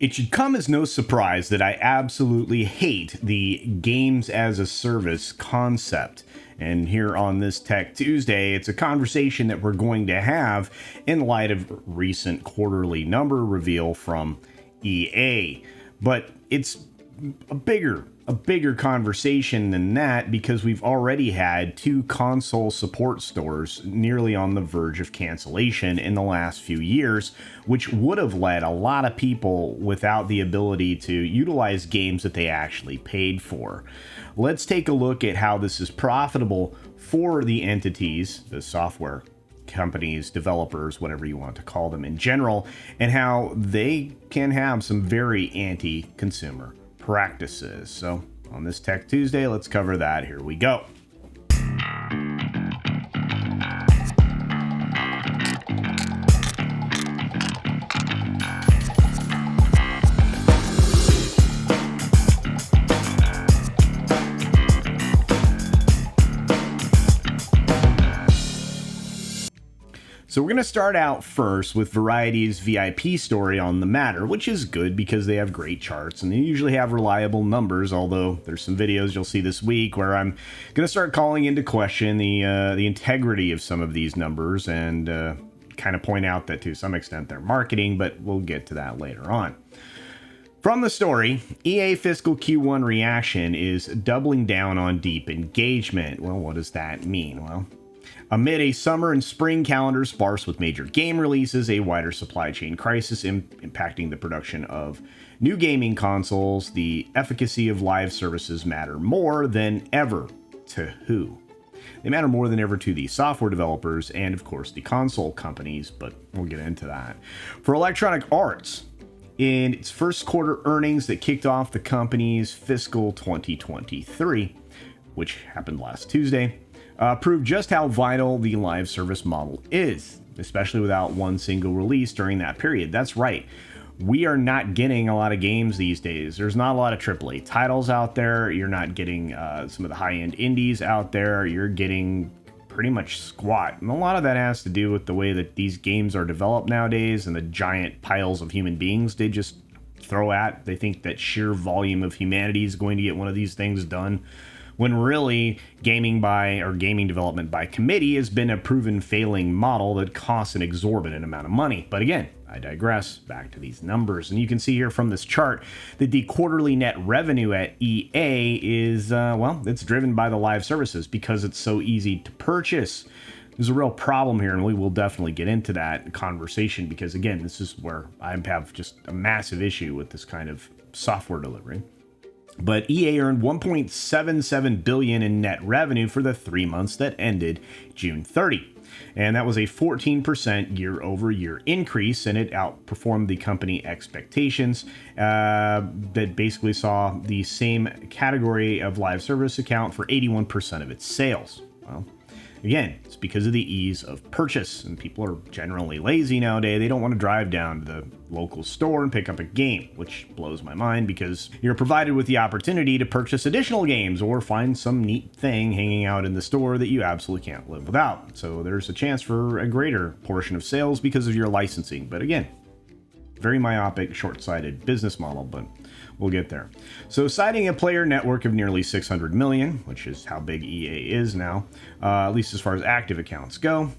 It should come as no surprise that I absolutely hate the games as a service concept. And here on this Tech Tuesday, it's a conversation that we're going to have in light of recent quarterly number reveal from EA. But it's a bigger conversation than that, because we've already had two console support stores nearly on the verge of cancellation in the last few years, which would have led a lot of people without the ability to utilize games that they actually paid for. Let's take a look at how this is profitable for the entities, the software companies, developers, whatever you want to call them in general, and how they can have some very anti-consumer practices. So on this Tech Tuesday, let's cover that. Here we go. So we're going to start out first with Variety's VIP story on the matter, which is good because they have great charts and they usually have reliable numbers, although there's some videos you'll see this week where I'm going to start calling into question the integrity of some of these numbers and kind of point out that to some extent they're marketing, but we'll get to that later on. From the story, EA fiscal Q1 reaction is doubling down on deep engagement. Well, what does that mean? Well, amid a summer and spring calendar sparse with major game releases, a wider supply chain crisis impacting the production of new gaming consoles, the efficacy of live services matter more than ever. To who? They matter more than ever to the software developers and, of course, the console companies, but we'll get into that. For Electronic Arts, in its first quarter earnings that kicked off the company's fiscal 2023, which happened last Tuesday, proved just how vital the live service model is, especially without one single release during that period. That's right. We are not getting a lot of games these days. There's not a lot of AAA titles out there. You're not getting some of the high-end indies out there. You're getting pretty much squat. And a lot of that has to do with the way that these games are developed nowadays and the giant piles of human beings they just throw at. They think that sheer volume of humanity is going to get one of these things done, when really gaming development by committee has been a proven failing model that costs an exorbitant amount of money. But again, I digress. Back to these numbers. And you can see here from this chart that the quarterly net revenue at EA is, it's driven by the live services because it's so easy to purchase. There's a real problem here, and we will definitely get into that conversation because, again, this is where I have just a massive issue with this kind of software delivery. But EA earned $1.77 billion in net revenue for the 3 months that ended June 30. And that was a 14% year-over-year increase, and it outperformed the company expectations that basically saw the same category of live service account for 81% of its sales. Well, again, it's because of the ease of purchase, and people are generally lazy nowadays. They don't want to drive down to the local store and pick up a game, which blows my mind because you're provided with the opportunity to purchase additional games or find some neat thing hanging out in the store that you absolutely can't live without. So there's a chance for a greater portion of sales because of your licensing. But again, very myopic, short-sighted business model, but we'll get there. So citing a player network of nearly 600 million, which is how big EA is now, at least as far as active accounts go,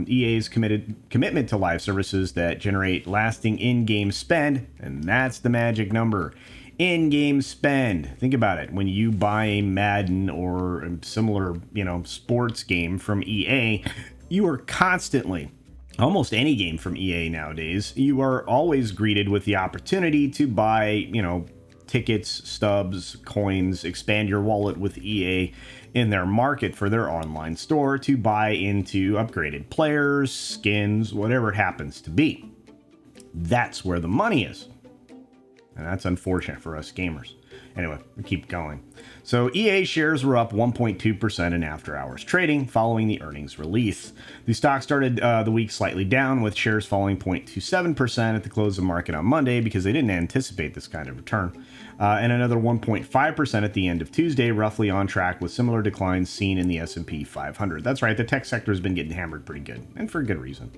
EA's commitment to live services that generate lasting in-game spend, and that's the magic number. In-game spend. Think about it. When you buy a Madden or a similar, sports game from EA, you are constantly, almost any game from EA nowadays, you are always greeted with the opportunity to buy, tickets, stubs, coins, expand your wallet with EA in their market for their online store to buy into upgraded players, skins, whatever it happens to be. That's where the money is. And that's unfortunate for us gamers. Anyway, we keep going. So EA shares were up 1.2% in after-hours trading following the earnings release. The stock started the week slightly down, with shares falling 0.27% at the close of market on Monday because they didn't anticipate this kind of return, and another 1.5% at the end of Tuesday, roughly on track with similar declines seen in the S&P 500. That's right, the tech sector has been getting hammered pretty good, and for good reason.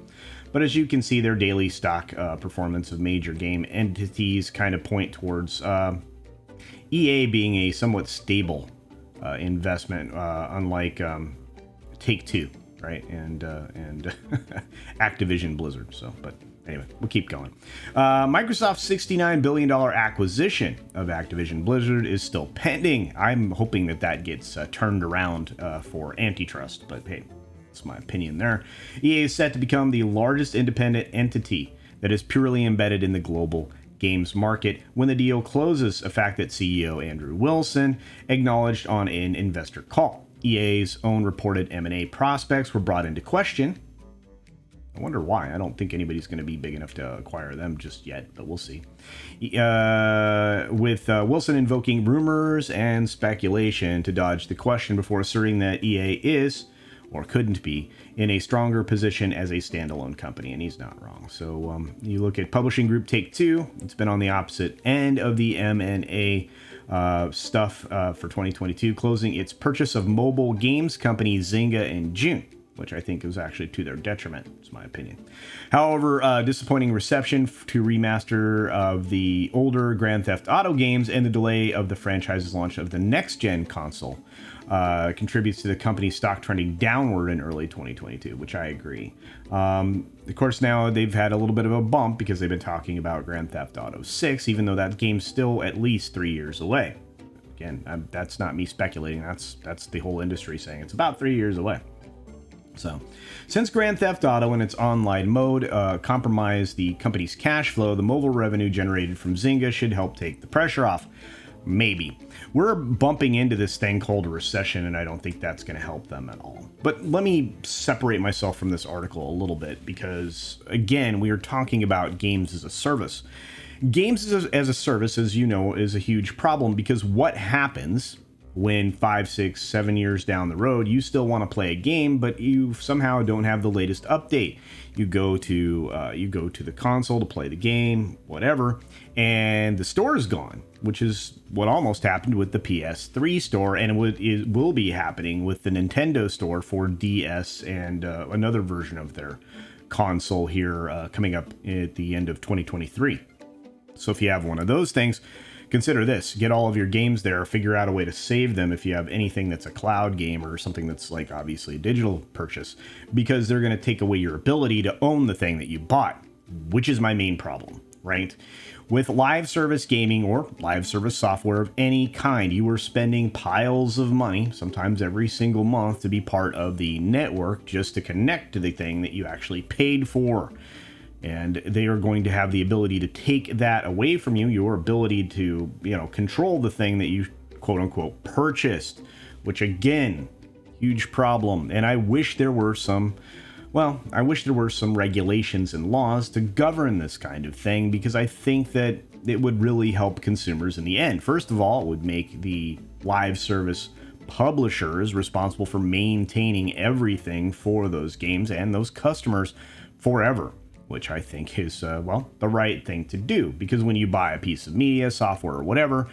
But as you can see, their daily stock performance of major game entities kind of point towards EA being a somewhat stable investment, unlike Take-Two, right? And Activision Blizzard. So, but anyway, we'll keep going. Microsoft's $69 billion acquisition of Activision Blizzard is still pending. I'm hoping that gets turned around for antitrust, but hey, that's my opinion there. EA is set to become the largest independent entity that is purely embedded in the global games market when the deal closes, a fact that CEO Andrew Wilson acknowledged on an investor call. EA's own reported M&A prospects were brought into question. I wonder why. I don't think anybody's going to be big enough to acquire them just yet, but we'll see. With Wilson invoking rumors and speculation to dodge the question before asserting that EA is, or couldn't be, in a stronger position as a standalone company, and he's not wrong. So you look at publishing group Take-Two, it's been on the opposite end of the M&A stuff for 2022, closing its purchase of mobile games company Zynga in June, which I think was actually to their detriment, is my opinion. However, disappointing reception to remaster of the older Grand Theft Auto games and the delay of the franchise's launch of the next-gen console contributes to the company's stock trending downward in early 2022, which I agree. Of course, now they've had a little bit of a bump because they've been talking about Grand Theft Auto 6, even though that game's still at least 3 years away. Again, that's not me speculating. That's the whole industry saying it's about 3 years away. So, since Grand Theft Auto in its online mode compromised the company's cash flow, the mobile revenue generated from Zynga should help take the pressure off. Maybe. We're bumping into this thing called a recession, and I don't think that's going to help them at all. But let me separate myself from this article a little bit because, again, we are talking about games as a service. Games as a service, as you know, is a huge problem because what happens when 5, 6, 7 years down the road, you still want to play a game, but you somehow don't have the latest update. You go to the console to play the game, whatever, and the store is gone, which is what almost happened with the PS3 store, and it will be happening with the Nintendo store for DS and another version of their console here coming up at the end of 2023. So if you have one of those things, consider this. Get all of your games there, figure out a way to save them if you have anything that's a cloud game or something that's like obviously a digital purchase, because they're going to take away your ability to own the thing that you bought, which is my main problem, right? With live service gaming or live service software of any kind, you are spending piles of money, sometimes every single month, to be part of the network just to connect to the thing that you actually paid for. And they are going to have the ability to take that away from you, your ability to, control the thing that you quote unquote purchased, which again, huge problem. And I wish there were some regulations and laws to govern this kind of thing, because I think that it would really help consumers in the end. First of all, it would make the live service publishers responsible for maintaining everything for those games and those customers forever, which I think is, the right thing to do. Because when you buy a piece of media, software, or whatever,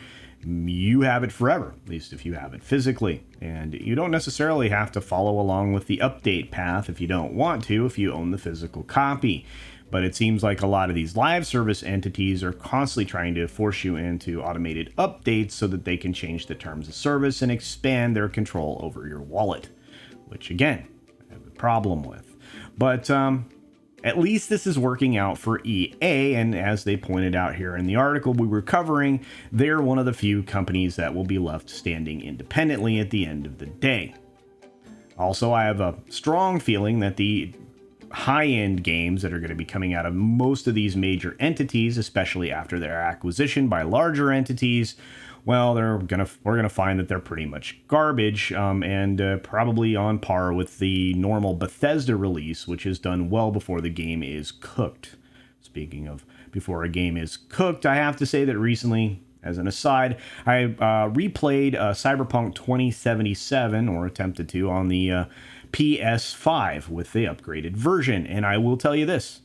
you have it forever, at least if you have it physically. And you don't necessarily have to follow along with the update path if you don't want to, if you own the physical copy. But it seems like a lot of these live service entities are constantly trying to force you into automated updates so that they can change the terms of service and expand their control over your wallet, which again, I have a problem with. But, at least this is working out for EA, and as they pointed out here in the article we were covering, they're one of the few companies that will be left standing independently at the end of the day. Also, I have a strong feeling that the high-end games that are going to be coming out of most of these major entities, especially after their acquisition by larger entities, well, we're gonna find that they're pretty much garbage, and probably on par with the normal Bethesda release, which is done well before the game is cooked. Speaking of before a game is cooked, I have to say that recently As an aside, I replayed Cyberpunk 2077, or attempted to, on the PS5 with the upgraded version, and I will tell you this,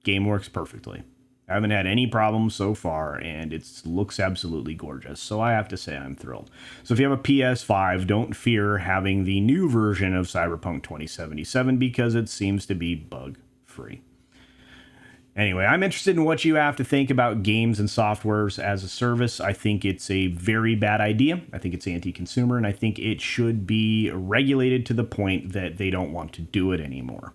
game works perfectly. I haven't had any problems so far, and it looks absolutely gorgeous, so I have to say I'm thrilled. So if you have a PS5, don't fear having the new version of Cyberpunk 2077 because it seems to be bug-free. Anyway, I'm interested in what you have to think about games and softwares as a service. I think it's a very bad idea. I think it's anti-consumer, and I think it should be regulated to the point that they don't want to do it anymore.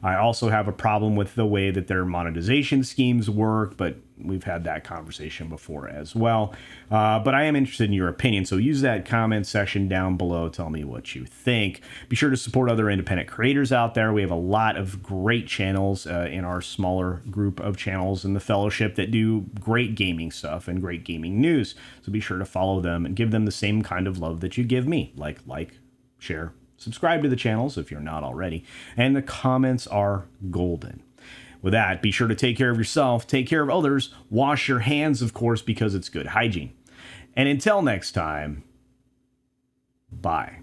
I also have a problem with the way that their monetization schemes work, but we've had that conversation before as well. But I am interested in your opinion, so use that comment section down below. Tell me what you think. Be sure to support other independent creators out there. We have a lot of great channels in our smaller group of channels in the Fellowship that do great gaming stuff and great gaming news. So be sure to follow them and give them the same kind of love that you give me. Like, share, subscribe to the channels if you're not already. And the comments are golden. With that, be sure to take care of yourself, take care of others, wash your hands, of course, because it's good hygiene. And until next time, bye.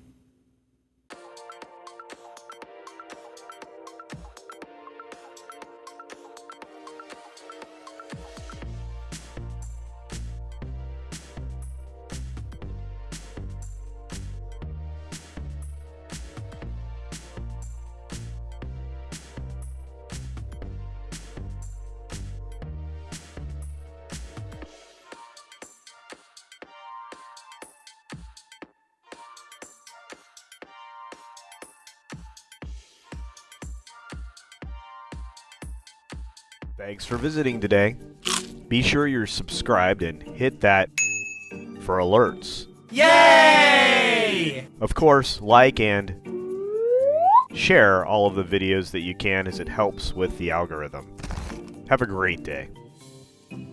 Thanks for visiting today. Be sure you're subscribed and hit that for alerts. Yay! Of course, like and share all of the videos that you can as it helps with the algorithm. Have a great day.